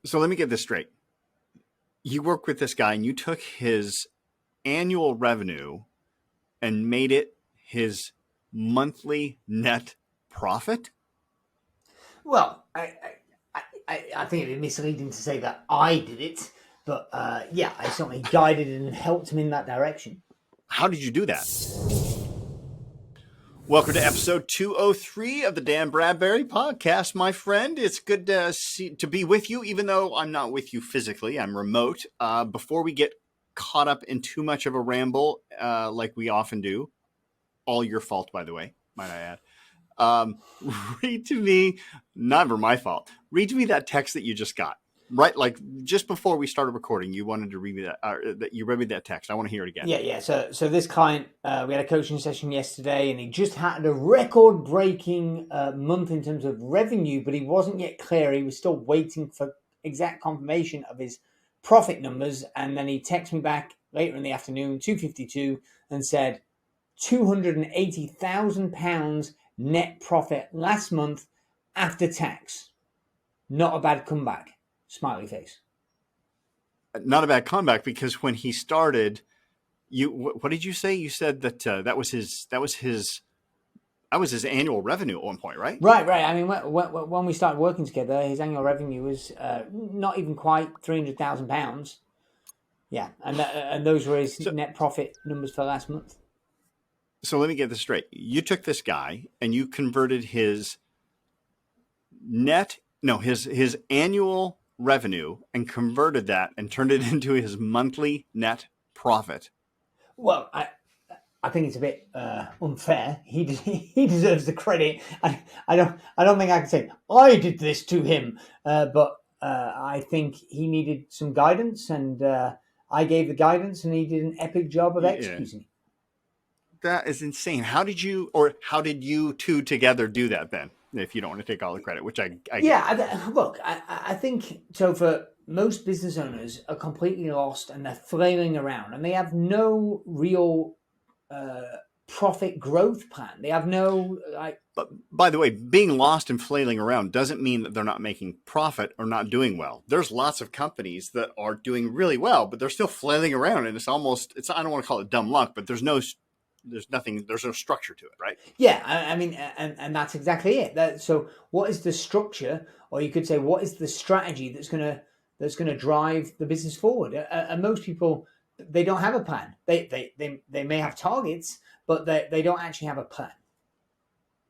So let me get this straight. You work with this guy and you took his annual revenue and made it his monthly net profit? Well, I think it'd be misleading to say that I did it, but yeah, I certainly guided and helped him in that direction. How did you do that? Welcome to episode 203 of the Dan Bradbury Podcast, my friend. It's good to be with you, even though I'm not with you physically. I'm remote. Before we get caught up in too much of a ramble, like we often do, all your fault, by the way, might I add. Read to me, never my fault. Read to me that text that you just got. Right, like just before we started recording, you wanted to read me that you read me that text. I want to hear it again. Yeah. So this client, we had a coaching session yesterday, and he just had a record-breaking month in terms of revenue, but he wasn't yet clear. He was still waiting for exact confirmation of his profit numbers, and then he texted me back later in the afternoon, 2:52, and said £280,000 net profit last month after tax. Not a bad comeback. Smiley face. Not a bad comeback, because when he started, what did you say? You said that that was his annual revenue at one point, right? Right. I mean, when we started working together, his annual revenue was not even quite £300,000. Yeah, and those were his net profit numbers for last month. So let me get this straight. You took this guy and you converted his his annual revenue and converted that and turned it into his monthly net profit. Well, I think it's a bit unfair. He deserves the credit. I don't think I can say I did this to him, but I think he needed some guidance, and I gave the guidance, and he did an epic job of executing. That is insane. How did you two together do that then? If you don't want to take all the credit, which I look, I think so. For most business owners are completely lost and they're flailing around, and they have no real profit growth plan. They have no But by the way, being lost and flailing around doesn't mean that they're not making profit or not doing well. There's lots of companies that are doing really well, but they're still flailing around, and I don't want to call it dumb luck, but there's no structure to it, right? Yeah, I mean, and that's exactly it. So what is the structure, or you could say, what is the strategy that's going to drive the business forward? And most people, they don't have a plan. They may have targets, but they don't actually have a plan.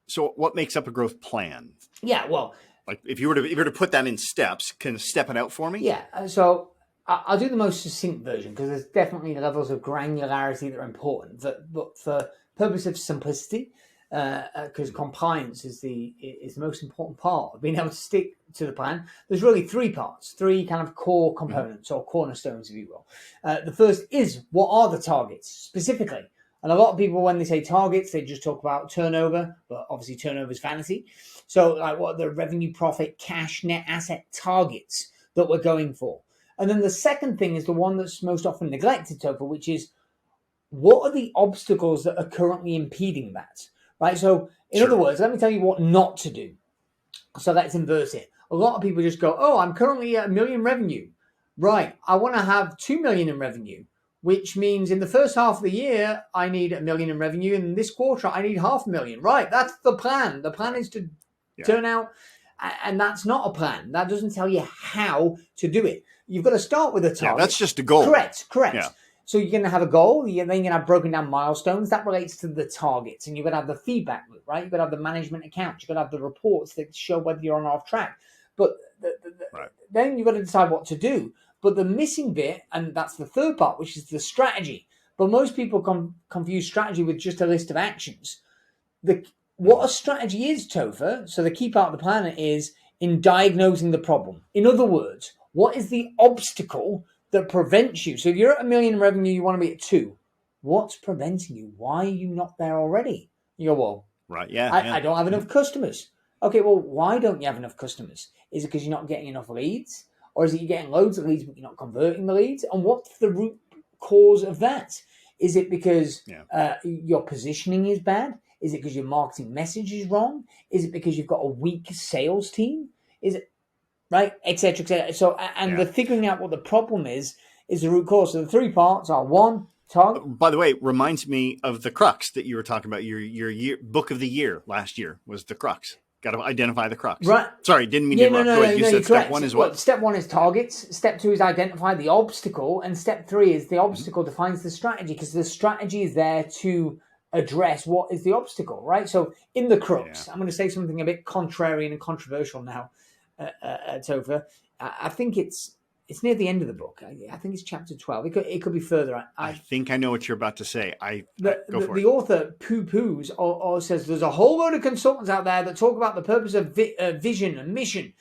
So what makes up a growth plan? Yeah, well, like if you were to put that in steps, can you step it out for me? Yeah, so I'll do the most succinct version, because there's definitely levels of granularity that are important. But for purpose of simplicity, because compliance is the most important part of being able to stick to the plan, there's really three parts, three kind of core components or cornerstones, if you will. The first is, what are the targets specifically? And a lot of people, when they say targets, they just talk about turnover, but obviously turnover is vanity. So like, what are the revenue, profit, cash, net asset targets that we're going for? And then the second thing is the one that's most often neglected, Topher, which is, what are the obstacles that are currently impeding that? Right. So in other words, let me tell you what not to do. So let's inverse it. A lot of people just go, oh, I'm currently at $1 million revenue. Right. I want to have 2 million in revenue, which means in the first half of the year, I need $1 million in revenue. And this quarter, I need $500,000. Right. That's the plan. The plan is to turn out. And that's not a plan. That doesn't tell you how to do it. You've got to start with a target. Yeah, that's just a goal. Correct. Yeah. So you're going to have a goal. Then you're going to have broken down milestones. That relates to the targets. And you're going to have the feedback loop, right? You've got to have the management accounts. You've got to have the reports that show whether you're on or off track. But then you've got to decide what to do. But the missing bit, and that's the third part, which is the strategy. But most people confuse strategy with just a list of actions. What a strategy is, Topher, so the key part of the plan is in diagnosing the problem. In other words, what is the obstacle that prevents you? So if you're at $1 million in revenue, you want to be at 2. What's preventing you? Why are you not there already? You go, well, right, I don't have enough customers. Okay, well, why don't you have enough customers? Is it because you're not getting enough leads? Or is it you're getting loads of leads, but you're not converting the leads? And what's the root cause of that? Is it because your positioning is bad? Is it because your marketing message is wrong? Is it because you've got a weak sales team? Is it? right, etc., etc. So, and the figuring out what the problem is the root cause. So the three parts are: one, target. By the way, reminds me of the crux that you were talking about. Your year, book of the year last year was the crux. Got to identify the crux. Right. Sorry, didn't mean to interrupt. Go ahead. You said you're step correct. one is what? Well, step one is targets. Step two is identify the obstacle. And step three is the obstacle defines the strategy, because the strategy is there to address what is the obstacle, right? So in the crux, I'm going to say something a bit contrarian and controversial now, Topher. I think it's near the end of the book. I think it's chapter 12. It could be further. I think I know what you're about to say. The author poo-poos or says there's a whole load of consultants out there that talk about the purpose of vision and mission.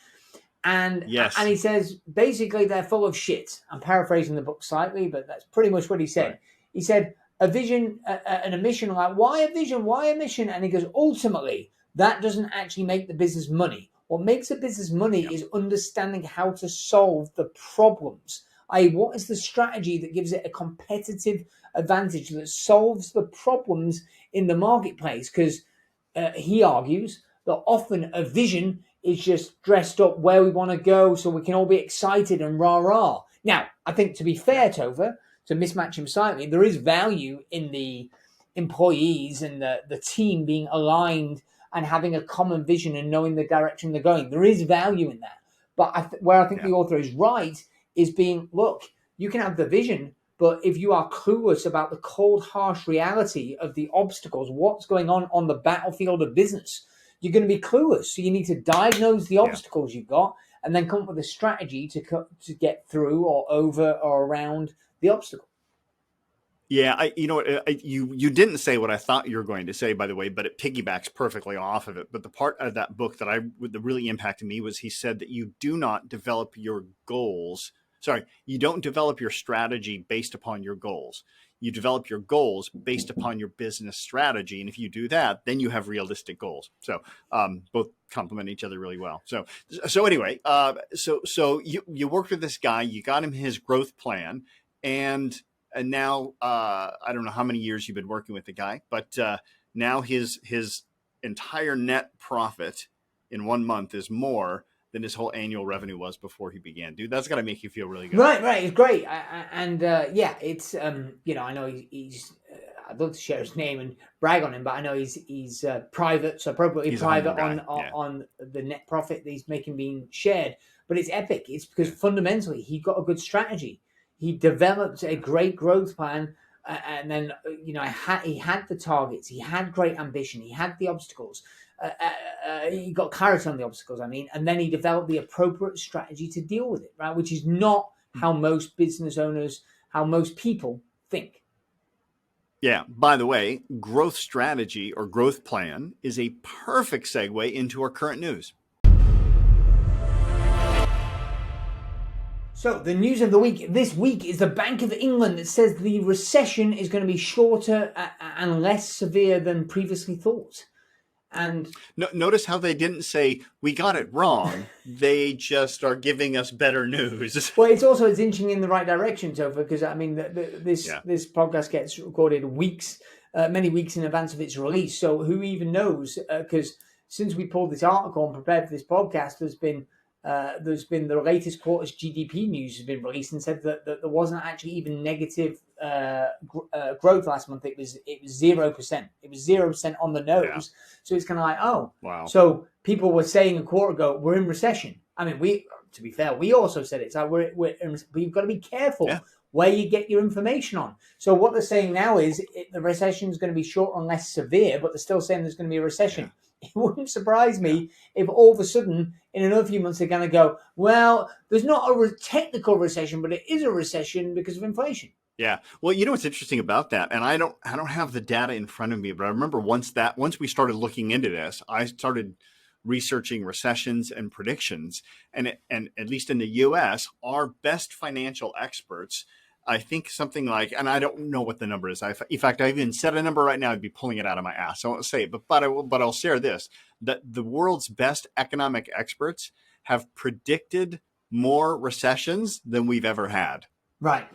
And he says, basically, they're full of shit. I'm paraphrasing the book slightly, but that's pretty much what he said. Right. He said, a vision and a mission, like, why a vision? Why a mission? And he goes, ultimately, that doesn't actually make the business money. What makes a business money is understanding how to solve the problems. I.e., what is the strategy that gives it a competitive advantage that solves the problems in the marketplace? Because he argues that often a vision is just dressed up where we want to go so we can all be excited and rah-rah. Now, I think, to be fair, Topher, to mismatch him slightly, there is value in the employees and the team being aligned and having a common vision and knowing the direction they're going. There is value in that. But where I think the author is right is being, look, you can have the vision, but if you are clueless about the cold, harsh reality of the obstacles, what's going on the battlefield of business, you're going to be clueless. So you need to diagnose the obstacles you've got and then come up with a strategy to get through or over or around the obstacle. Yeah, you didn't say what I thought you were going to say, by the way, but it piggybacks perfectly off of it. But the part of that book that really impacted me was he said that you do not develop your goals. Sorry, you don't develop your strategy based upon your goals. You develop your goals based upon your business strategy. And if you do that, then you have realistic goals. So both complement each other really well. So anyway, so you worked with this guy, you got him his growth plan, and now I don't know how many years you've been working with the guy, but now his entire net profit in 1 month is more than his whole annual revenue was before he began. Dude, that's got to make you feel really good. Right. It's great. It's, I know he's I'd love to share his name and brag on him, but I know he's private, so appropriately private on the net profit that he's making being shared. But it's epic. It's because fundamentally he got a good strategy. He developed a great growth plan, and then he had the targets, he had great ambition, he had the obstacles, he got clarity on the obstacles. And then he developed the appropriate strategy to deal with it, right? Which is not how most business owners, how most people think. Yeah. By the way, growth strategy or growth plan is a perfect segue into our current news. So the news of the week this week is the Bank of England that says the recession is going to be shorter and less severe than previously thought. And notice how they didn't say we got it wrong. They just are giving us better news. Well, it's inching in the right direction, Topher, because this podcast gets recorded many weeks in advance of its release. So who even knows? Because since we pulled this article and prepared for this podcast, there's been the latest quarter's GDP news has been released and said that there wasn't actually even negative growth last month. It was 0%. It was 0% on the nose. Yeah. So it's kind of like, oh, wow. So people were saying a quarter ago we're in recession. To be fair, we also said it's like we've got to be careful where you get your information on. So what they're saying now is the recession is going to be short and less severe, but they're still saying there's going to be a recession. Yeah. It wouldn't surprise me if all of a sudden in another few months they're going to go, well, there's not a technical recession, but it is a recession because of inflation. Yeah. Well, you know what's interesting about that, and I don't have the data in front of me, but I remember once we started looking into this, I started researching recessions and predictions, and at least in the U.S., our best financial experts, I think something like, and I don't know what the number is. In fact, I even said a number right now, I'd be pulling it out of my ass. I won't say it, but I'll share this, that the world's best economic experts have predicted more recessions than we've ever had. Right.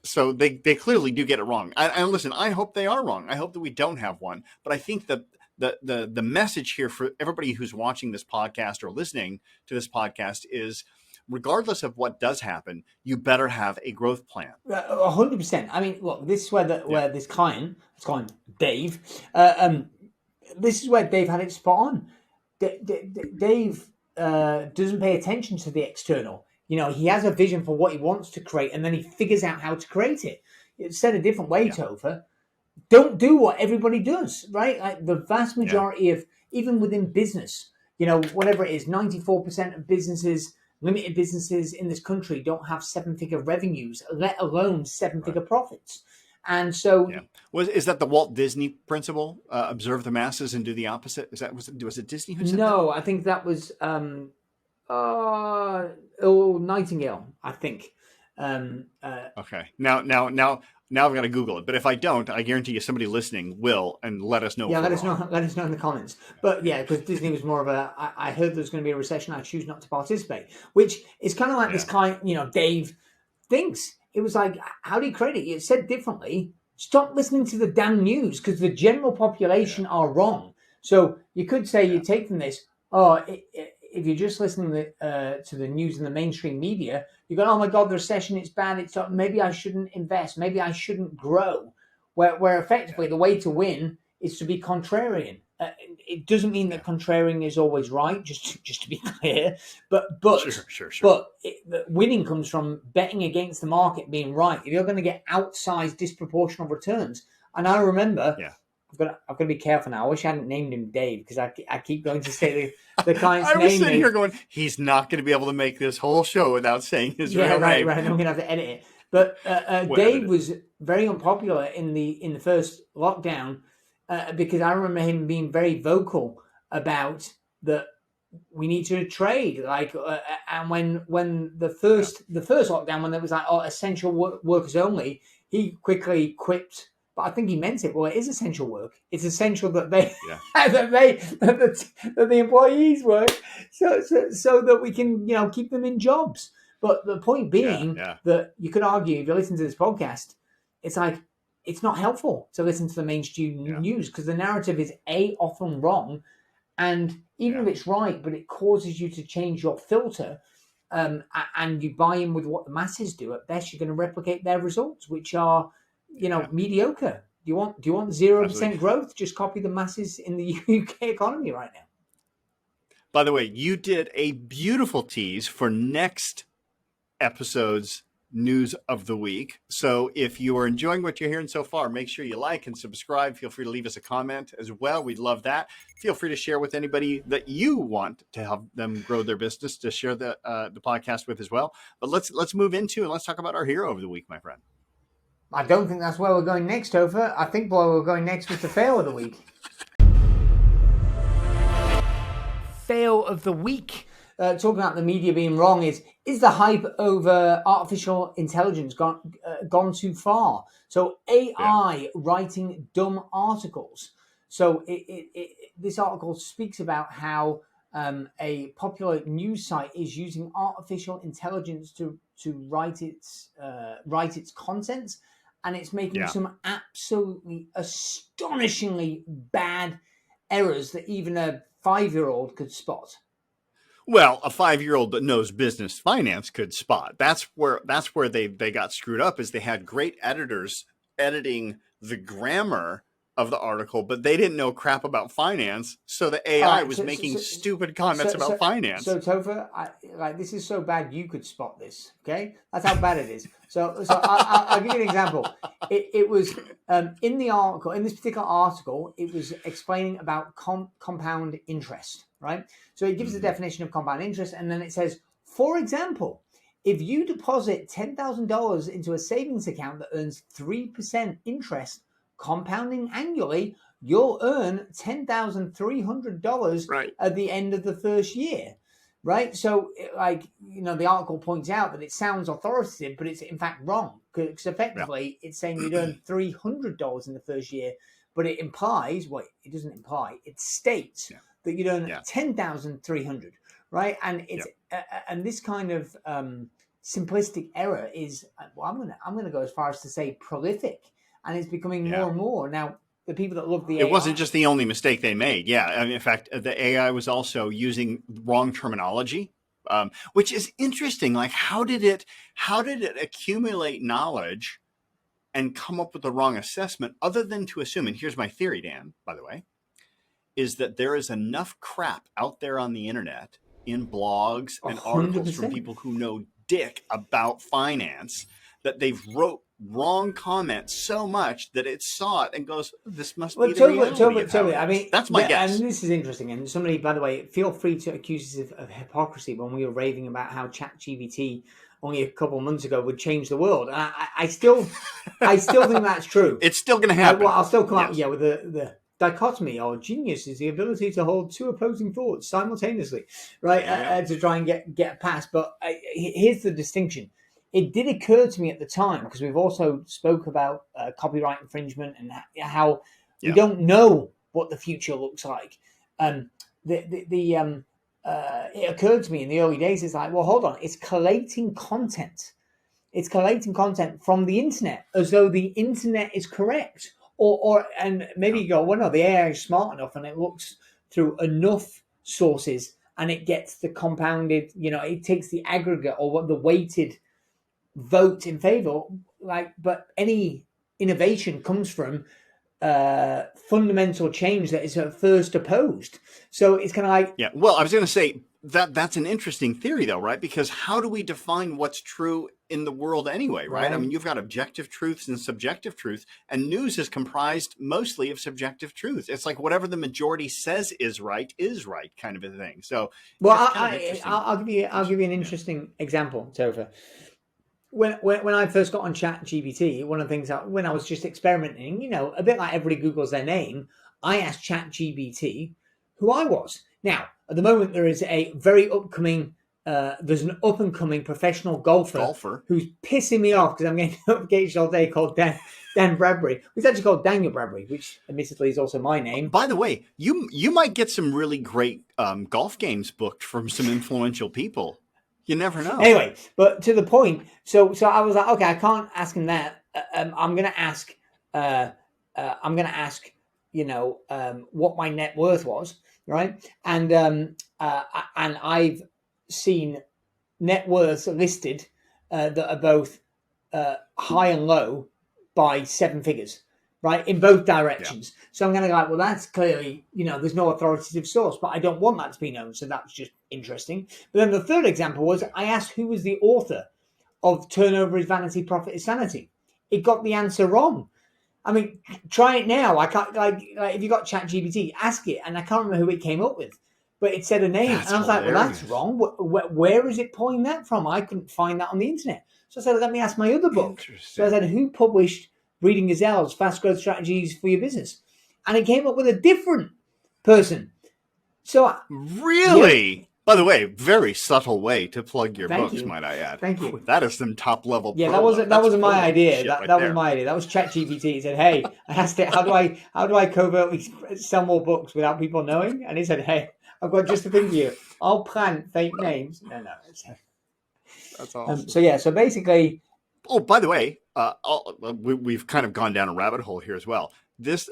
So they clearly do get it wrong. And listen, I hope they are wrong. I hope that we don't have one. But I think that the message here for everybody who's watching this podcast or listening to this podcast is, regardless of what does happen, you better have a growth plan. 100%. I mean, look, this is where this client, let's call him Dave, this is where Dave had it spot on. Dave doesn't pay attention to the external. He has a vision for what he wants to create, and then he figures out how to create it. It's said a different way, Topher. Don't do what everybody does, right? Like the vast majority of, even within business, whatever it is, 94% of businesses, limited businesses in this country don't have 7-figure revenues, let alone 7-figure profits. And so, is that the Walt Disney principle? Observe the masses and do the opposite. Was it Disney who said that? No, I think that was Nightingale. I think. Okay. Now I've got to Google it. But if I don't, I guarantee you somebody listening will, and let us know. Yeah, let us know in the comments. But yeah, because Disney was more of I heard there's going to be a recession. I choose not to participate, which is kind of like this kind. Dave thinks. It was like, how do you create it? It said differently. Stop listening to the damn news, because the general population are wrong. So you could say you take from this, if you're just listening to the news and the mainstream media, you're going, oh my God, the recession, it's bad. It's maybe I shouldn't invest. Maybe I shouldn't grow. Where effectively the way to win is to be contrarian. It doesn't mean that contrarian is always right, just to be clear. But sure. But winning comes from betting against the market being right. If you're going to get outsized, disproportional returns, and I remember, I've got to be careful now. I wish I hadn't named him Dave, because I keep going to say the client's name. I was sitting here going, he's not going to be able to make this whole show without saying his real name. Right. I'm going to have to edit it. But Dave was very unpopular in the first lockdown. Because I remember him being very vocal about that we need to trade, and when the first lockdown, when there was essential workers only, he quickly quipped, but I think he meant it. Well, it is essential work. It's essential that they that the employees work, so that we can keep them in jobs. But the point being that you could argue, if you listen to this podcast, it's like, it's not helpful to listen to the mainstream news, because the narrative is often wrong, and even if it's right, but it causes you to change your filter, and you buy in with what the masses do. At best, you're going to replicate their results, which are, mediocre. Do you want 0% growth? Just copy the masses in the UK economy right now. By the way, you did a beautiful tease for next episode's news of the week. So if you are enjoying what you're hearing so far, make sure you like and subscribe. Feel free to leave us a comment as well. We'd love that. Feel free to share with anybody that you want to help them grow their business, to share the podcast with as well. But let's move into and let's talk about our hero of the week, my friend. I don't think that's where we're going next, Topher. I think where we're going next was the fail of the week. Fail of the week. Talking about the media being wrong, is the hype over artificial intelligence gone too far? So AI writing dumb articles. So this article speaks about how a popular news site is using artificial intelligence to write its contents, and it's making some absolutely astonishingly bad errors that even a 5-year-old could spot. Well, a 5-year-old that knows business finance could spot. That's where they got screwed up, is they had great editors editing the grammar of the article, but they didn't know crap about finance, so the AI was making stupid comments about finance. So Topher, this is so bad you could spot this. Okay, that's how bad it is. So I'll give you an example. It was in the article, in this particular article, it was explaining about compound interest, right? So it gives the definition of compound interest, and then it says, for example, if you deposit $10,000 into a savings account that earns 3% interest compounding annually, you'll earn $10,300 at the end of the first year, right? So, the article points out that it sounds authoritative, but it's in fact wrong, because effectively it's saying you'd earn $300 in the first year, but it implies, it doesn't imply, it states that you'd earn $10,300, right? And it's and this kind of simplistic error is, I'm going to go as far as to say prolific. And it's becoming more and more. Now, the people that love the It AI. wasn't just the only mistake they made. Yeah. I mean, in fact, the AI was also using wrong terminology, which is interesting. Like, how did it accumulate knowledge and come up with the wrong assessment, other than to assume, and here's my theory, Dan, by the way, is that there is enough crap out there on the internet in blogs and articles from 100%. people who know dick about finance that they've wrote wrong comments so much that it saw it and goes, this must be the reality of how it is. I mean, that's my guess. And this is interesting. And somebody, by the way, feel free to accuse us of hypocrisy when we were raving about how ChatGPT only a couple of months ago would change the world. And I still think that's true. It's still going to happen. I'll still come out with the dichotomy or genius is the ability to hold two opposing thoughts simultaneously, right? To try and get past. But here's the distinction. It did occur to me at the time, because we've also spoke about copyright infringement and how we don't know what the future looks like. It occurred to me in the early days, it's like, well, hold on, it's collating content. It's collating content from the internet as though the internet is correct. And maybe you go, well, no, the AI is smart enough and it looks through enough sources and it gets the compounded, it takes the aggregate or what the weighted vote in favor. But any innovation comes from fundamental change that is at first opposed. So it's kind of like... Yeah, well, I was going to say that's an interesting theory, though, right? Because how do we define what's true in the world anyway, right? I mean, you've got objective truths and subjective truth, and news is comprised mostly of subjective truth. It's like whatever the majority says is right, kind of a thing. So, well, I'll give you an interesting example, Topher. When I first got on ChatGPT, one of the things when I was just experimenting, a bit like everybody Googles their name, I asked ChatGPT who I was. Now, at the moment, there is a very upcoming, there's an up and coming professional golfer who's pissing me off because I'm getting notifications all day called Dan Bradbury. He's actually called Daniel Bradbury, which admittedly is also my name. By the way, you might get some really great golf games booked from some influential people. You never know. Anyway, but to the point, so I was like, okay, I can't ask him that. I'm gonna ask, what my net worth was, right? And I've seen net worths listed that are both high and low by 7 figures, right, in both directions. Yeah. So I'm going to go like, well, that's clearly, there's no authoritative source, but I don't want that to be known. So that's just interesting. But then the third example was I asked who was the author of Turnover is Vanity, Profit is Sanity. It got the answer wrong. I mean, try it now. I can't, like if you got ChatGPT, ask it, and I can't remember who it came up with, but it said a name, and I was like, well, that's wrong. Where is it pulling that from? I couldn't find that on the internet. So I said, let me ask my other book. So I said, who published Reading Gazelle's Fast Growth Strategies for Your Business? And it came up with a different person. So really? Yeah. By the way, very subtle way to plug your books, might I add. Thank you. That is some top level. Yeah, that wasn't my idea. That was my idea. That was ChatGPT. He said, "Hey, I asked it, how do I covertly sell more books without people knowing?" And he said, "Hey, I've got just a thing for you. I'll plant fake names." No. That's awesome. So basically. Oh, by the way, we've kind of gone down a rabbit hole here as well. This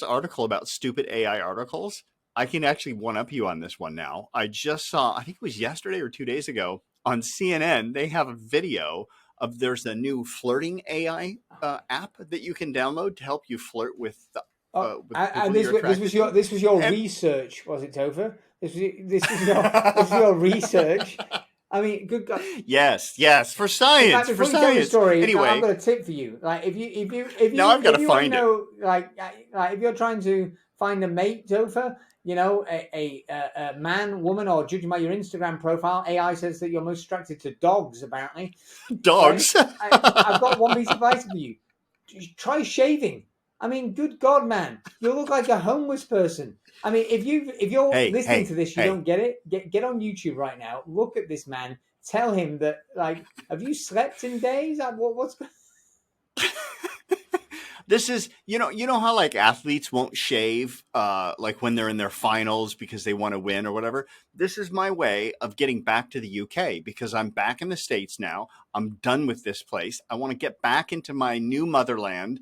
article about stupid AI articles, I can actually one-up you on this one now. I just saw, I think it was yesterday or 2 days ago, on CNN, they have a video of there's a new flirting AI app that you can download to help you flirt with this was your research, was it, Topher? This was your research. I mean, good God. Yes, for science. For science. Story, anyway, I've got a tip for you. Like, if you now I've got to find it. Like, if you're trying to find a mate, Topher, a man, woman, or judging by your Instagram profile, AI says that you're most attracted to dogs. Apparently, dogs. Right? I've got one piece of advice for you. Try shaving. I mean, good God, man, you look like a homeless person. I mean, if you're listening to this, you don't get it. Get on YouTube right now. Look at this man. Tell him that, like, have you slept in days? Like, what's This is, you know how like athletes won't shave, like when they're in their finals because they want to win or whatever. This is my way of getting back to the UK because I'm back in the States now. I'm done with this place. I want to get back into my new motherland.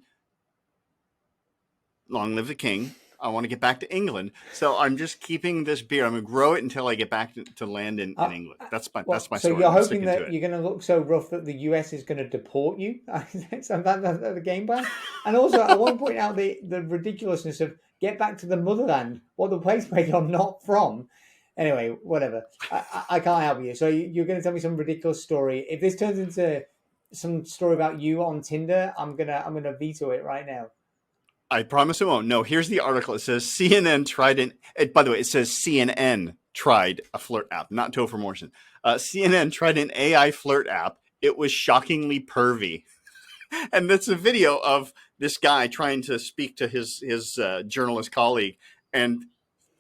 long live the king. I want to get back to England. So I'm just keeping this beard. I'm going to grow it until I get back to land in England. That's my So story. you're I'm hoping sticking to that it. you're going to look so rough that the US is going to deport you? So that's the game plan. And also, I want to point out the ridiculousness of get back to the motherland, or the place where you're not from. Anyway, whatever. I can't help you. So you're going to tell me some ridiculous story. If this turns into some story about you on Tinder, I'm gonna veto it right now. I promise it won't. No, here's the article. It says CNN tried by the way, it says CNN tried a flirt app, not Topher Morrison. CNN tried an AI flirt app. It was shockingly pervy. And that's a video of this guy trying to speak to his journalist colleague and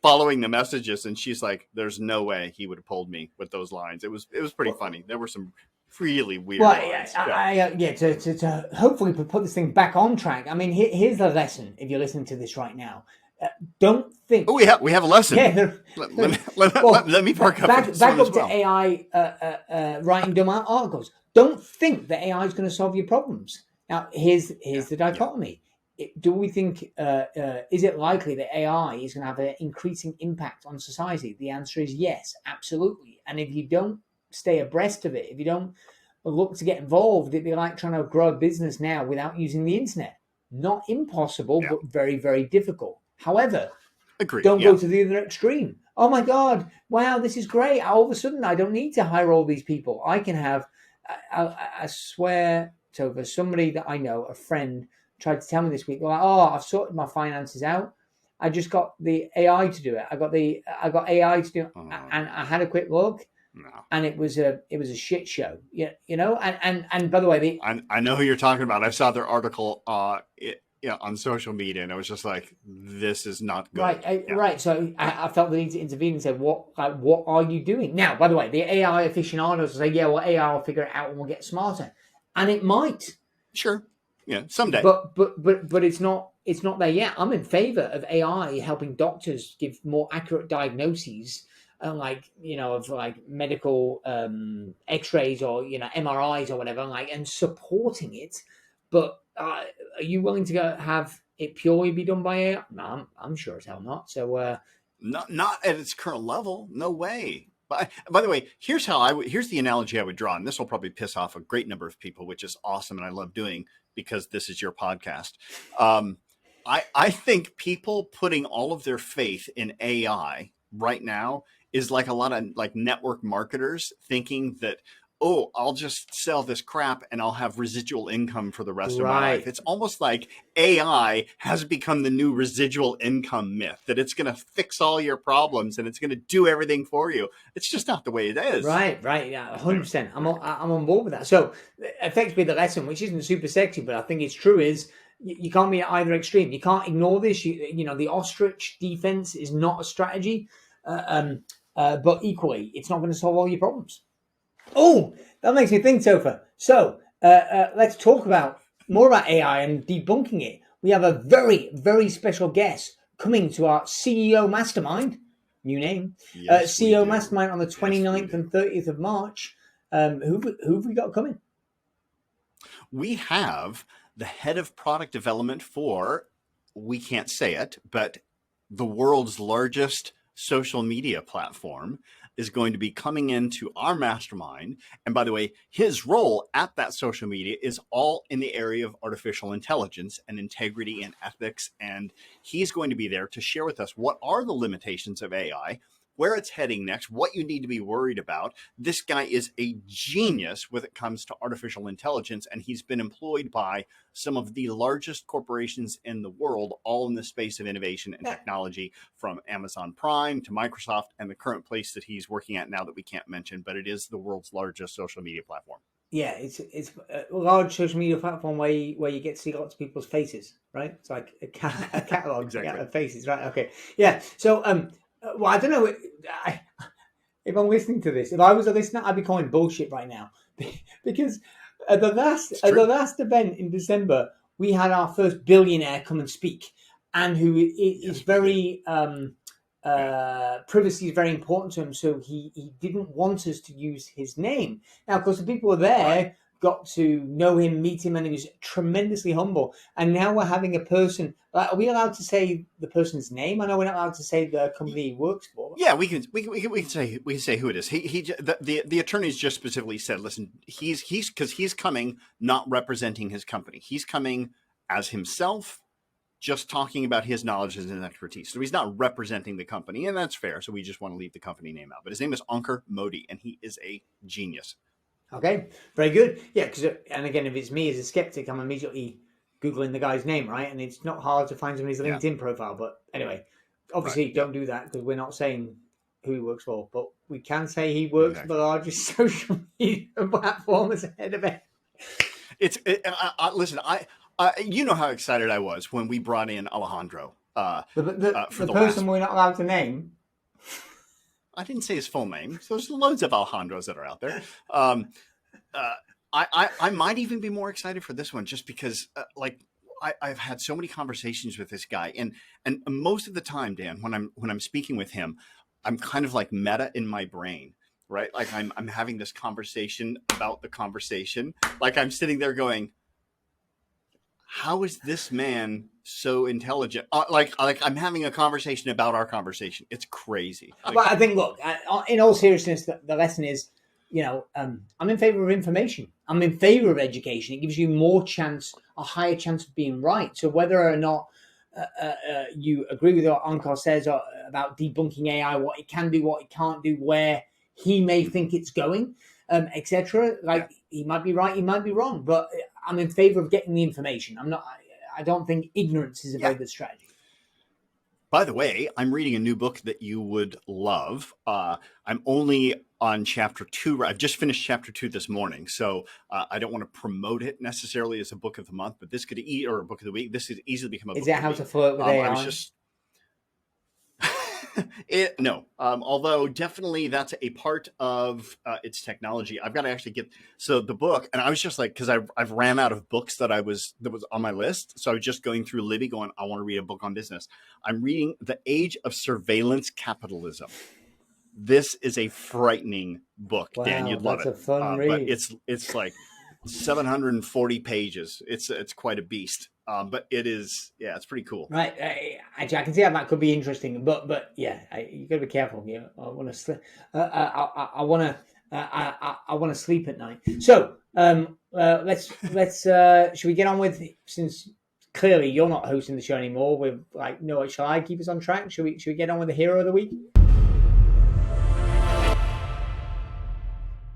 following the messages. And she's like, there's no way he would have pulled me with those lines. It was pretty funny. There were some really weird lines. To hopefully put this thing back on track. I mean, here's the lesson. If you're listening to this right now, don't think. Oh, we have a lesson. Yeah, let me park up. Back up to AI writing dumb articles. Don't think that AI is going to solve your problems. Now, here's the dichotomy. Do we think is it likely that AI is going to have an increasing impact on society? The answer is yes, absolutely. And if you don't stay abreast of it, if you don't look to get involved, it'd be like trying to grow a business now without using the internet. Not impossible, but very, very difficult. However, don't go to the other extreme. Oh my God, wow, this is great. All of a sudden, I don't need to hire all these people. I can have, I swear, Topher, somebody that I know, a friend, tried to tell me this week, like, I've sorted my finances out. I just got the AI to do it. I got AI to do it. And I had a quick look. No. And it was a shit show, And by the way, I know who you're talking about. I saw their article, on social media, and I was just like, "This is not good." Right. So I felt the need to intervene and say, "What are you doing now?" By the way, the AI aficionados will say, "Yeah, well, AI will figure it out and we'll get smarter," and it might. Sure. Yeah, someday. But it's not there yet. I'm in favor of AI helping doctors give more accurate diagnoses. Of medical X-rays or MRIs or whatever, and supporting it. But are you willing to go have it purely be done by AI? No, I'm sure as hell not. So not at its current level. No way. But by the way, here's the analogy I would draw, and this will probably piss off a great number of people, which is awesome, and I love doing because this is your podcast. I think people putting all of their faith in AI right now is like a lot of network marketers thinking that, I'll just sell this crap and I'll have residual income for the rest of my life. It's almost like AI has become the new residual income myth, that it's going to fix all your problems and it's going to do everything for you. It's just not the way it is. Right. Yeah, 100%. I'm on board with that. So effectively the lesson, which isn't super sexy, but I think it's true, is you can't be at either extreme. You can't ignore this. The ostrich defense is not a strategy. But equally, it's not going to solve all your problems. Oh, that makes me think, Topher. So let's talk more about AI and debunking it. We have a very, very special guest coming to our CEO Mastermind. New name. CEO Mastermind on the 29th and 30th of March. Who have we got coming? We have the head of product development for, we can't say it, but the world's largest social media platform is going to be coming into our mastermind. And by the way, his role at that social media is all in the area of artificial intelligence and integrity and ethics. And he's going to be there to share with us what are the limitations of AI, where it's heading next, what you need to be worried about. This guy is a genius when it comes to artificial intelligence, and he's been employed by some of the largest corporations in the world, all in the space of innovation and technology, from Amazon Prime to Microsoft, and the current place that he's working at now that we can't mention, but it is the world's largest social media platform. Yeah, it's a large social media platform where you get to see lots of people's faces, right? It's like a catalog exactly. Of faces, right? Okay, yeah. So, well, I don't know if I'm listening to this. If I was a listener, I'd be calling bullshit right now, because at the last event in December, we had our first billionaire come and speak, and who is very privacy is very important to him, so he didn't want us to use his name. Now, of course, the people were there got to know him, meet him, and he was tremendously humble. And now we're having a person. Are we allowed to say the person's name? I know we're not allowed to say the company he works for. Yeah, we can say who it is. The attorneys just specifically said, listen, he's coming not representing his company. He's coming as himself, just talking about his knowledge and his expertise. So he's not representing the company, and that's fair. So we just want to leave the company name out. But his name is Ankur Modi, and he is a genius. Okay, very good. Yeah, and again, if it's me as a skeptic, I'm immediately Googling the guy's name, right? And it's not hard to find somebody's LinkedIn profile. But anyway, obviously don't do that because we're not saying who he works for. But we can say he works for the largest social media platform as head of it. Listen, you know how excited I was when we brought in Alejandro. The person we're not allowed to name. I didn't say his full name. So there's loads of Alejandros that are out there. I might even be more excited for this one just because, I've had so many conversations with this guy, and most of the time, Dan, when I'm speaking with him, I'm kind of like meta in my brain, right? Like I'm having this conversation about the conversation. Like I'm sitting there going, how is this man so intelligent? Like I'm having a conversation about our conversation. It's crazy. Well, I think, look, in all seriousness, the lesson is, I'm in favor of information. I'm in favor of education. It gives you a higher chance of being right. So whether or not you agree with what Ankur says about debunking AI, what it can do, what it can't do, where he may think it's going, etc. He might be right, he might be wrong, but I'm in favor of getting the information. I don't think ignorance is a very good strategy. By the way, I'm reading a new book that you would love. I'm only on chapter 2. I've just finished chapter 2 this morning, so I don't want to promote it necessarily as a book of the month, but this could or a book of the week. This could easily become a book of the week. Is it How to Flirt with AI? No. Although definitely that's a part of its technology. I've got to actually get the book, and I was just like, because I've ran out of books that was on my list, so I was just going through Libby, going, I want to read a book on business. I'm reading The Age of Surveillance Capitalism. This is a frightening book, wow, Dan. You'd love it. That's a fun read. But it's like 740 pages. It's quite a beast. But it is, it's pretty cool. Right, actually, I can see how that could be interesting, but you got to be careful. I want to, I want to sleep at night. So let's should we get on with, since clearly you're not hosting the show anymore? We're like, no, shall I keep us on track? Should we get on with the hero of the week?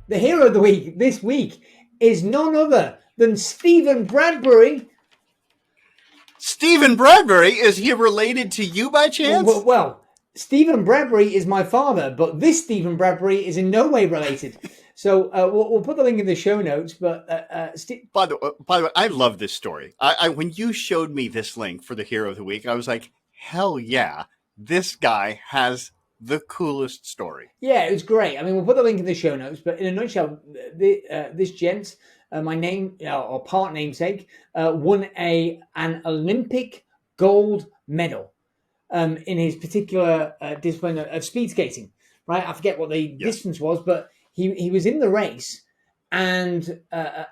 The hero of the week this week is none other than Stephen Bradbury. Stephen Bradbury? Is he related to you by chance? Well, Stephen Bradbury is my father, but this Stephen Bradbury is in no way related. So we'll put the link in the show notes. But by the way, I love this story. I when you showed me this link for the hero of the week, I was like, hell yeah, this guy has the coolest story. Yeah, it was great. I mean, we'll put the link in the show notes. But in a nutshell, this gent, my name or part namesake, won an Olympic gold medal in his particular discipline of speed skating. Right, I forget what the distance was, but he was in the race. And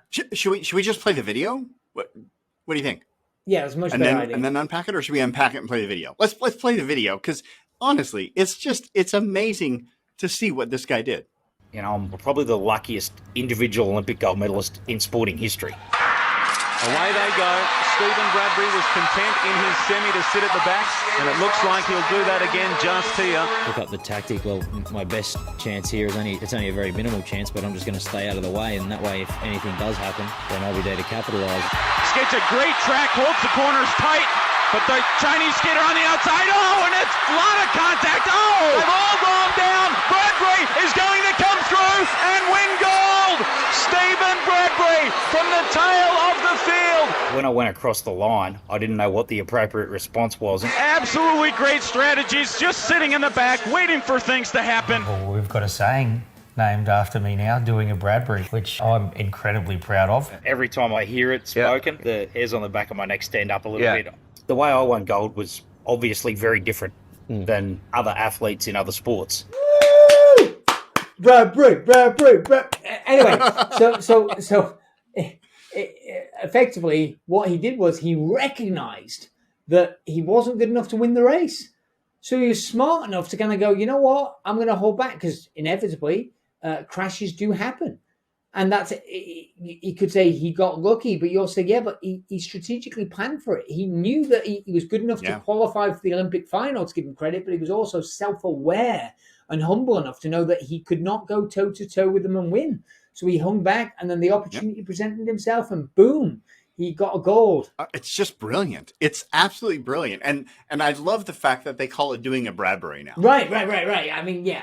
should we just play the video? What do you think? Yeah, it's a much better idea. And then unpack it, or should we unpack it and play the video? Let's play the video, because honestly, it's amazing to see what this guy did. I'm probably the luckiest individual Olympic gold medalist in sporting history. Away they go. Stephen Bradbury was content in his semi to sit at the back, and it looks like he'll do that again just here. Look up the tactic. Well, my best chance here is it's only a very minimal chance, but I'm just going to stay out of the way, and that way, if anything does happen, then I'll be there to capitalise. Gets a great track, holds the corners tight, but the Chinese skater on the outside. Oh, and it's a lot of contact. Oh, they've all gone down. Bradbury is going to come through and win gold. Stephen Bradbury from the tail of the field. When I went across the line, I didn't know what the appropriate response was. Absolutely great strategies, just sitting in the back, waiting for things to happen. Well, we've got a saying named after me now, doing a Bradbury, which I'm incredibly proud of. Every time I hear it spoken, the hairs on the back of my neck stand up a little bit. The way I won gold was obviously very different than other athletes in other sports. Bradbury. Anyway, so effectively, what he did was he recognized that he wasn't good enough to win the race. So he was smart enough to kind of go, you know what, I'm going to hold back because inevitably crashes do happen. And that's, he could say he got lucky, but you also say, yeah, but he strategically planned for it. He knew that he was good enough to qualify for the Olympic final, to give him credit, but he was also self-aware and humble enough to know that he could not go toe-to-toe with them and win. So he hung back, and then the opportunity presented himself, and boom, he got a gold. It's just brilliant. It's absolutely brilliant. And I love the fact that they call it doing a Bradbury now. Right. I mean,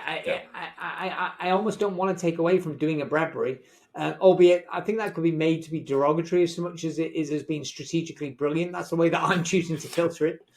I almost don't want to take away from doing a Bradbury, albeit I think that could be made to be derogatory as much as it is as being strategically brilliant. That's the way that I'm choosing to filter it.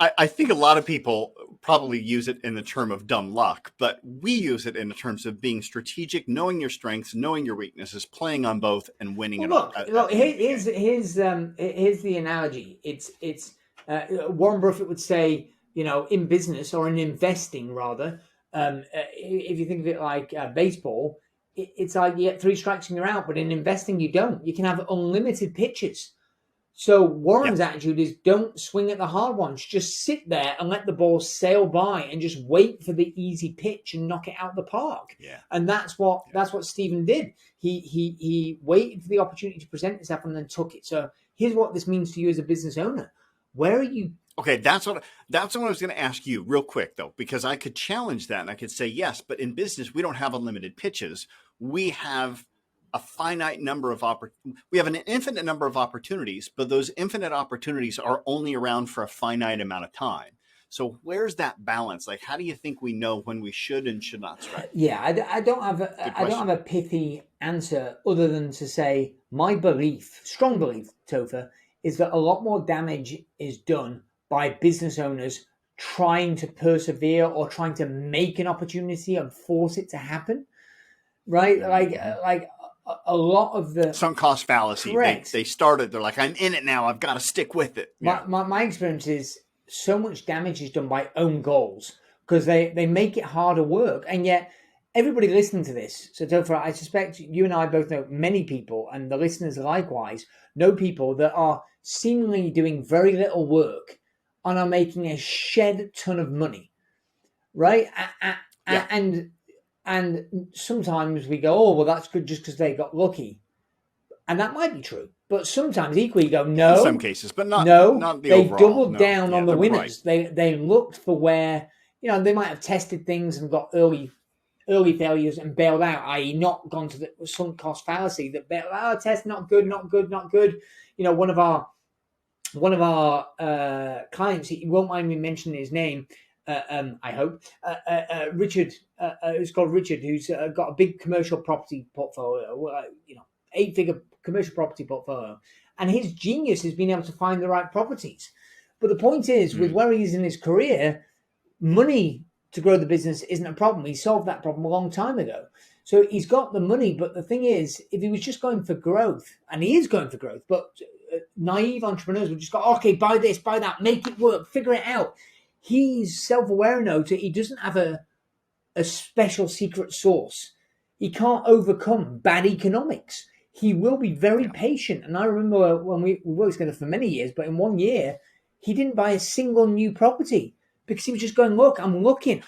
I think a lot of people probably use it in the term of dumb luck, but we use it in the terms of being strategic, knowing your strengths, knowing your weaknesses, playing on both, and winning it all. Look, here's the analogy. It's Warren Buffett would say, in business or in investing rather, if you think of it like baseball, it's like you get 3 strikes and you're out, but in investing you don't. You can have unlimited pitches. So Warren's attitude is don't swing at the hard ones. Just sit there and let the ball sail by and just wait for the easy pitch and knock it out the park. Yeah. And that's what Stephen did. He waited for the opportunity to present itself and then took it. So here's what this means to you as a business owner. Where are you? Okay, that's what I was going to ask you real quick though, because I could challenge that and I could say yes, but in business we don't have unlimited pitches. We have a finite number of we have an infinite number of opportunities, but those infinite opportunities are only around for a finite amount of time. So where's that balance? Like, how do you think we know when we should and should not strike? Yeah, I don't have a pithy answer other than to say my belief, strong belief, Topher, is that a lot more damage is done by business owners trying to persevere or trying to make an opportunity and force it to happen. Right? Like a lot of the sunk cost fallacy. They started, they're like, I'm in it now, I've got to stick with it. My experience is so much damage is done by own goals because they make it harder work. And yet everybody listening to this, so Topher, I suspect you and I both know many people, and the listeners likewise know people that are seemingly doing very little work and are making a shed ton of money, right? And sometimes we go, oh, well, that's good just because they got lucky. And that might be true. But sometimes equally you go, no. In some cases, but not the they overall. Doubled down on the winners. Right. They looked for where, they might have tested things and got early failures and bailed out, i.e. not gone to the sunk cost fallacy that bailed out, test, not good. One of our clients, you won't mind me mentioning his name, I hope, Richard, who's called Richard, who's got a big commercial property portfolio, 8-figure commercial property portfolio. And his genius has been able to find the right properties. But the point is, with where he is in his career, money to grow the business isn't a problem. He solved that problem a long time ago. So he's got the money. But the thing is, if he was just going for growth, and he is going for growth, but naive entrepreneurs would just go, okay, buy this, buy that, make it work, figure it out. He's self-aware enough that he doesn't have a special secret sauce. He can't overcome bad economics. He will be very patient. And I remember when we worked together for many years, but in 1 year, he didn't buy a single new property because he was just going, look, I'm looking.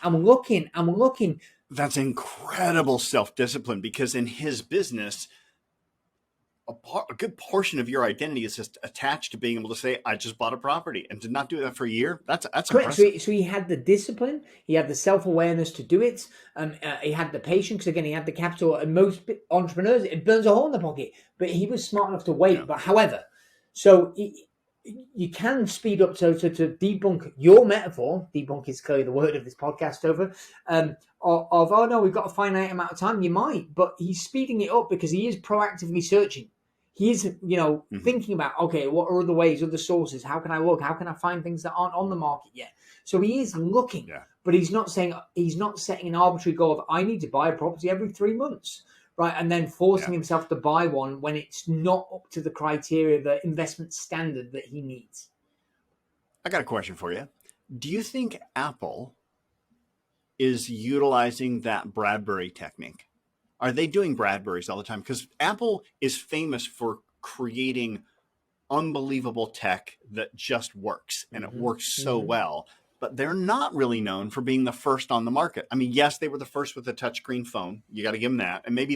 That's incredible self-discipline because in his business, a good portion of your identity is just attached to being able to say, I just bought a property, and to not do that for a year. That's correct. Impressive. So he had the discipline, he had the self-awareness to do it. He had the patience, because again, he had the capital. And most entrepreneurs, it burns a hole in the pocket, but he was smart enough to wait. Yeah. But however, so you can speed up to debunk your metaphor. Debunk is clearly the word of this podcast over. Oh no, we've got a finite amount of time. You might, but he's speeding it up because he is proactively searching. He's, thinking about, okay, what are other ways, other sources? How can I look? How can I find things that aren't on the market yet? So he is looking, but he's not setting an arbitrary goal of, I need to buy a property every 3 months, right? And then forcing himself to buy one when it's not up to the criteria, the investment standard that he needs. I got a question for you. Do you think Apple is utilizing that Bradbury technique? Are they doing Bradburys all the time? Because Apple is famous for creating unbelievable tech that just works, and it works so well. But they're not really known for being the first on the market. I mean, yes, they were the first with a touchscreen phone. You got to give them that. And maybe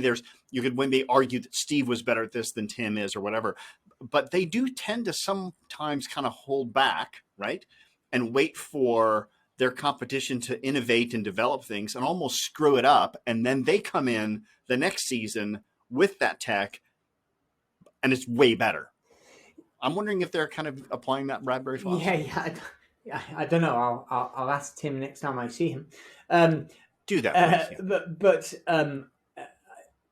you could maybe argue that Steve was better at this than Tim is or whatever. But they do tend to sometimes kind of hold back, right? And wait for their competition to innovate and develop things and almost screw it up. And then they come in the next season with that tech and it's way better. I'm wondering if they're kind of applying that Bradbury philosophy. Yeah, I don't know. I'll ask Tim next time I see him. Do that, please. But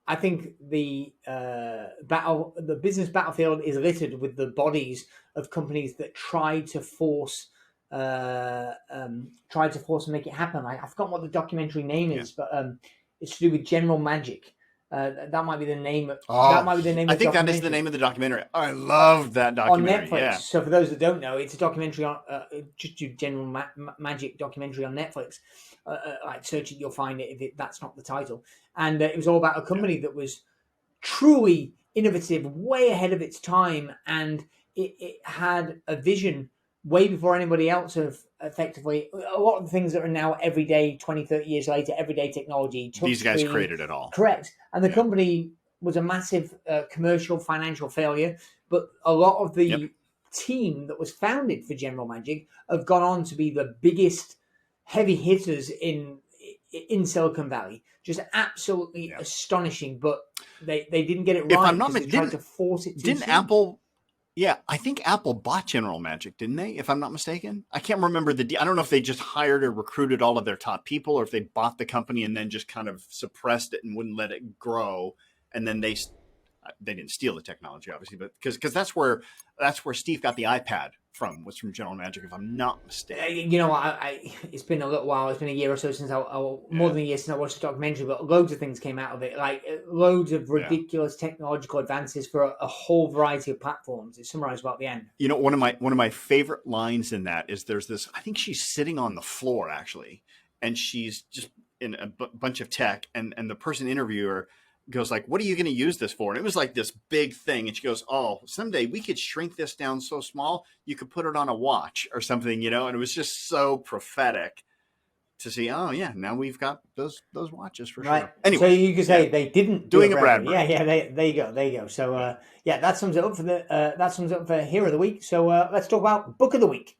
I think the business battlefield is littered with the bodies of companies that try to force and make it happen. I've forgotten what the documentary name is, but it's to do with General Magic. That might be the name. That might be the name. I think that is the name of the documentary. I love that documentary on Netflix. Yeah. So for those that don't know, it's a documentary on just do General Magic documentary on Netflix. Like search it, you'll find it if that's not the title. And it was all about a company that was truly innovative, way ahead of its time, and it had a vision way before anybody else of effectively a lot of the things that are now everyday 20, 30 years later, everyday technology. These guys created it all. Correct. And the company was a massive commercial, financial failure. But a lot of the team that was founded for General Magic have gone on to be the biggest heavy hitters in Silicon Valley. Just absolutely astonishing. But they didn't get it right. If I'm not mistaken, they tried to force it. Didn't Apple? Yeah, I think Apple bought General Magic, didn't they? If I'm not mistaken, I can't remember I don't know if they just hired or recruited all of their top people, or if they bought the company and then just kind of suppressed it and wouldn't let it grow. And then they didn't steal the technology, obviously, but because that's where Steve got the iPad from, was from General Magic, if I'm not mistaken. You know, it's been a little while. It's been a year or so since more than a year since I watched the documentary, but loads of things came out of it, like loads of ridiculous technological advances for a whole variety of platforms. It's summarized about the end. You know, one of my favorite lines in that is there's this. I think she's sitting on the floor actually, and she's just in a bunch of tech, and the person interviewer goes like, "What are you going to use this for?" And it was like this big thing. And she goes, "Oh, someday we could shrink this down so small, you could put it on a watch or something, you know?" And it was just so prophetic to see, oh yeah, now we've got those watches for sure. Anyway, so you could say they didn't doing a Bradbury. Yeah, there you go. So that sums it up for Hero of the Week. So let's talk about Book of the Week.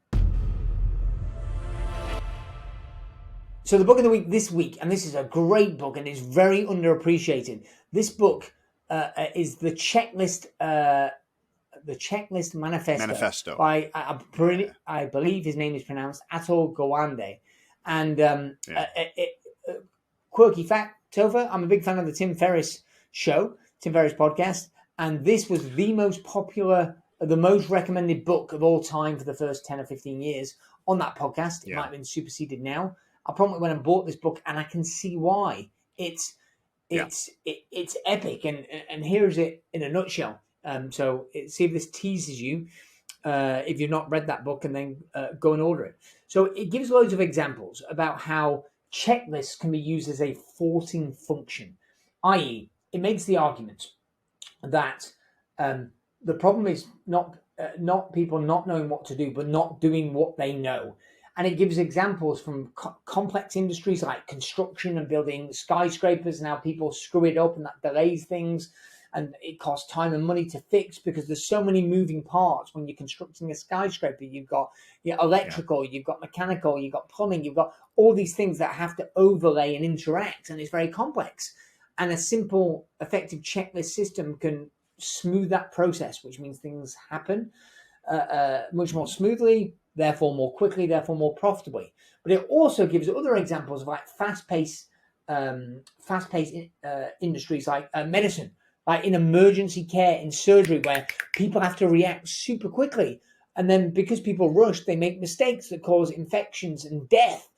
So the Book of the Week this week, and this is a great book and it's very underappreciated. This book is the Checklist Manifesto by I believe his name is pronounced Atul Gawande. And quirky fact, Topher, I'm a big fan of the Tim Ferriss podcast, and this was the most popular, the most recommended book of all time for the first 10 or 15 years on that podcast. It might have been superseded now. I promptly went and bought this book, and I can see why. It's epic, and here's it in a nutshell. So see if this teases you if you've not read that book, and then go and order it. So it gives loads of examples about how checklists can be used as a forcing function, i.e., it makes the argument that the problem is not people not knowing what to do, but not doing what they know. And it gives examples from complex industries like construction and building skyscrapers, and how people screw it up and that delays things. And it costs time and money to fix because there's so many moving parts when you're constructing a skyscraper. You've got electrical, you've got mechanical, you've got plumbing, you've got all these things that have to overlay and interact. And it's very complex. And a simple, effective checklist system can smooth that process, which means things happen much more smoothly, therefore more quickly, therefore more profitably. But it also gives other examples of like fast-paced industries like medicine, like in emergency care, in surgery, where people have to react super quickly. And then because people rush, they make mistakes that cause infections and death,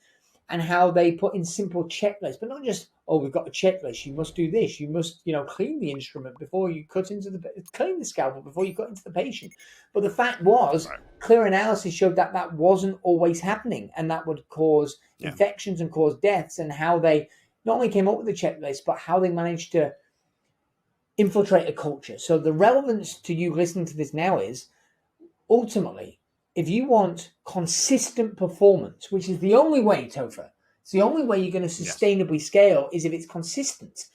and how they put in simple checklists, but not just, oh, we've got a checklist. You must do this. You must, clean the instrument before you clean the scalpel before you cut into the patient. But the fact was, clear analysis showed that that wasn't always happening, and that would cause infections and cause deaths, and how they not only came up with the checklist, but how they managed to infiltrate a culture. So the relevance to you listening to this now is, ultimately, if you want consistent performance, which is the only way, Topher, it's the only way you're going to sustainably scale is if it's consistent.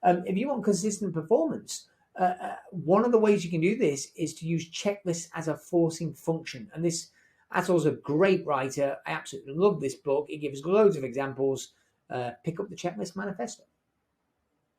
If you want consistent performance, one of the ways you can do this is to use checklists as a forcing function. And this, Atol's a great writer. I absolutely love this book. It gives loads of examples. Pick up the Checklist Manifesto.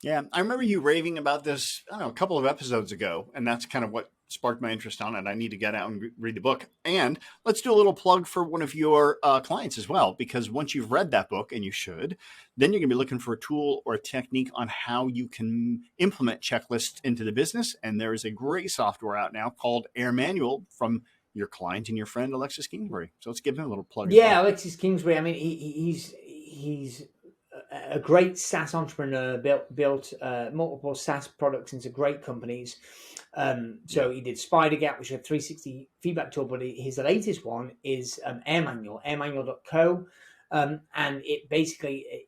Yeah, I remember you raving about this, I don't know, a couple of episodes ago, and that's kind of what sparked my interest on it. I need to get out and read the book. And let's do a little plug for one of your clients as well, because once you've read that book, and you should, then you're going to be looking for a tool or a technique on how you can implement checklists into the business. And there is a great software out now called Air Manual from your client and your friend, Alexis Kingsbury. So let's give him a little plug. Yeah, Alexis Kingsbury. I mean, he's a great SaaS entrepreneur, built multiple SaaS products into great companies. So he did SpiderGap, which is a 360 feedback tool, but his latest one is Air Manual, airmanual.co. And it basically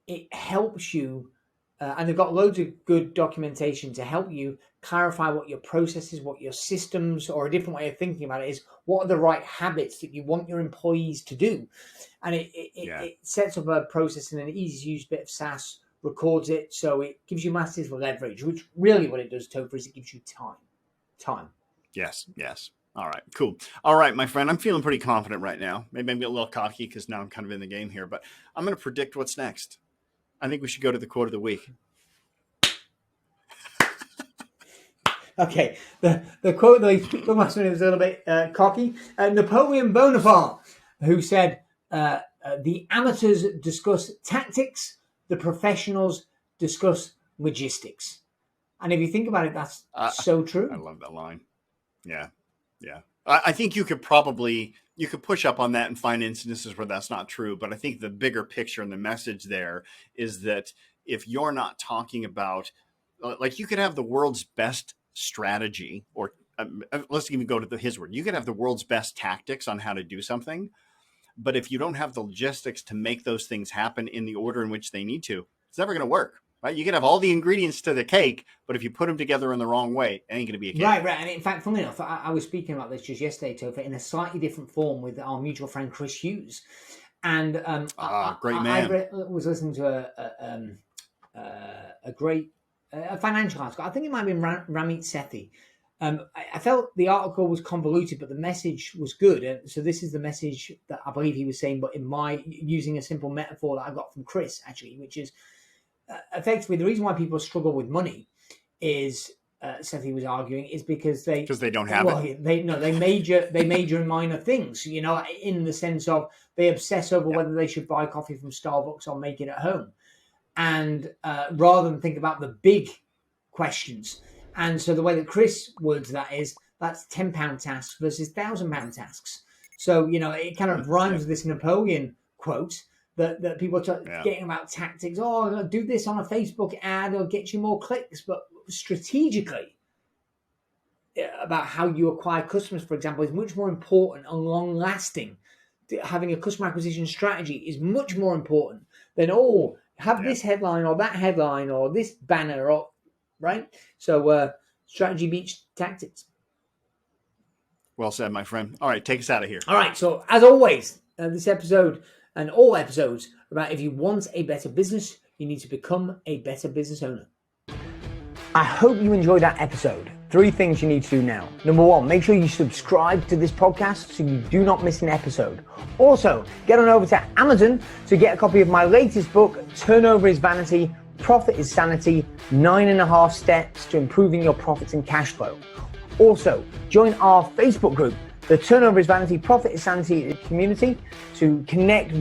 it helps you, and they've got loads of good documentation to help you clarify what your processes, what your systems, or a different way of thinking about it is, what are the right habits that you want your employees to do? And it sets up a process in an easy to use bit of SaaS, records it, so it gives you massive leverage, which really what it does, Topher, is it gives you time. Yes. All right, cool. All right, my friend, I'm feeling pretty confident right now. Maybe I'm getting a little cocky because now I'm kind of in the game here, but I'm going to predict what's next. I think we should go to the quote of the week. Okay, the quote that he was a little bit cocky. Napoleon Bonaparte, who said, the amateurs discuss tactics, the professionals discuss logistics. And if you think about it, that's so true. I love that line. Yeah. I think you could push up on that and find instances where that's not true. But I think the bigger picture and the message there is that if you're not talking about, like, you could have the world's best strategy, or let's even go to his word. You could have the world's best tactics on how to do something. But if you don't have the logistics to make those things happen in the order in which they need to, it's never going to work. Right? You can have all the ingredients to the cake, but if you put them together in the wrong way, it ain't going to be a cake. Right. And in fact, funnily enough, I was speaking about this just yesterday, Topher, in a slightly different form with our mutual friend Chris Hughes. And great man. I was listening to a great financial article. I think it might have been Ramit Sethi. I felt the article was convoluted, but the message was good. And so this is the message that I believe he was saying, but using a simple metaphor that I got from Chris, actually, which is effectively the reason why people struggle with money is, Sethi was arguing, is because they don't have it. They major in minor things, in the sense of they obsess over whether they should buy coffee from Starbucks or make it at home. And rather than think about the big questions. And so the way that Chris words that is, that's £10 tasks versus £1,000 tasks. So, it kind of rhymes with this Napoleon quote that people are getting about tactics. Oh, do this on a Facebook ad or get you more clicks. But strategically, about how you acquire customers, for example, is much more important and long lasting. Having a customer acquisition strategy is much more important than, this headline or that headline or this banner, or right? So strategy beats tactics. Well said, my friend. All right, take us out of here. All right, so as always, this episode and all episodes are about, if you want a better business, you need to become a better business owner. I hope you enjoyed that episode. 3 things you need to do now. Number 1, make sure you subscribe to this podcast so you do not miss an episode. Also, get on over to Amazon to get a copy of my latest book, Turnover is Vanity, Profit is Sanity, 9.5 steps to improving your profits and cash flow. Also, join our Facebook group, the Turnover is Vanity, Profit is Sanity community, to connect